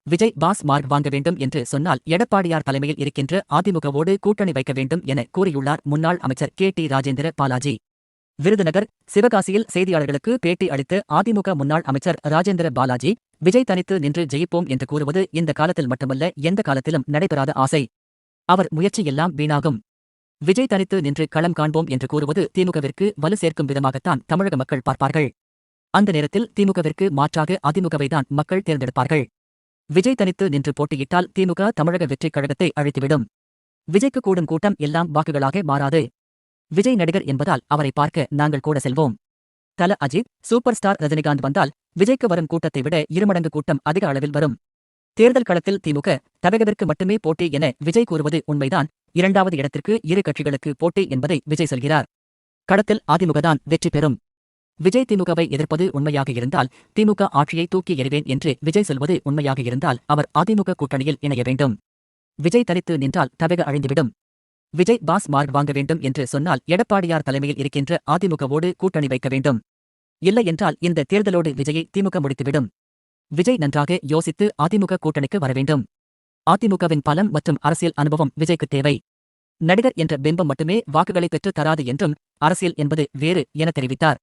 Vijay pass mark வாங்க வேண்டும் என்று சொன்னால் எடப்பாடியார் தலைமையில் இருக்கின்ற அதிமுகவோடு கூட்டணி வைக்க வேண்டும் என கூறியுள்ளார் முன்னாள் அமைச்சர் KT ராஜேந்திர பாலாஜி. விருதுநகர், சிவகாசியில் செய்தியாளர்களுக்கு பேட்டி அளித்த அதிமுக முன்னாள் அமைச்சர் ராஜேந்திர பாலாஜி, விஜய் தனித்து நின்று ஜெயிப்போம் என்று கூறுவது இந்த காலத்தில் மட்டுமல்ல எந்த காலத்திலும் நடைபெறாத ஆசை. அவர் முயற்சி எல்லாம் வீணாகும். விஜய் தனித்து நின்று களம் காண்போம் என்று கூறுவது திமுகவிற்கு வலு சேர்க்கும் விதமாகத்தான் தமிழக மக்கள் பார்ப்பார்கள். அந்த நேரத்தில் திமுகவிற்கு மாற்றாக அதிமுகவைதான் மக்கள் தேர்ந்தெடுப்பார்கள். விஜய் தனித்து நின்று போட்டியிட்டால் திமுக தமிழக வெற்றிக் கழகத்தை அழித்துவிடும். விஜய்க்கு கூடும் கூட்டம் எல்லாம் வாக்குகளாக மாறாது. விஜய் நடிகர் என்பதால் அவரை பார்க்க நாங்கள் கூட செல்வோம். தல அஜித், சூப்பர் ஸ்டார் ரஜினிகாந்த் வந்தால் விஜய்க்கு வரும் கூட்டத்தை விட இருமடங்கு கூட்டம் அதிக அளவில் வரும். தேர்தல் களத்தில் திமுக தமிழகத்திற்கு மட்டுமே போட்டி என விஜய் கூறுவது உண்மைதான். இரண்டாவது இடத்திற்கு இரு கட்சிகளுக்கு போட்டி என்பதை விஜய் சொல்கிறார். களத்தில் அதிமுகதான் வெற்றி பெறும். விஜய் திமுகவை எதிர்ப்பது உண்மையாக இருந்தால், திமுக ஆட்சியை தூக்கி எறிவேன் என்று விஜய் சொல்வது உண்மையாக இருந்தால் அவர் அதிமுக கூட்டணியில் இணைய வேண்டும். விஜய் தனித்து நின்றால் தமிழக அழிந்துவிடும். விஜய் பாஸ் மார்க் வாங்க வேண்டும் என்று சொன்னால் எடப்பாடியார் தலைமையில் இருக்கின்ற அதிமுகவோடு கூட்டணி வைக்க வேண்டும். இல்லை என்றால் இந்த தேர்தலோடு விஜயை திமுக முடித்துவிடும். விஜய் நன்றாக யோசித்து அதிமுக கூட்டணிக்கு வரவேண்டும். அதிமுகவின் பலம் மற்றும் அரசியல் அனுபவம் விஜய்க்கு தேவை. நடிகர் என்ற பிம்பம் மட்டுமே வாக்குகளை பெற்று தராது என்றும் அரசியல் என்பது வேறு என தெரிவித்தார்.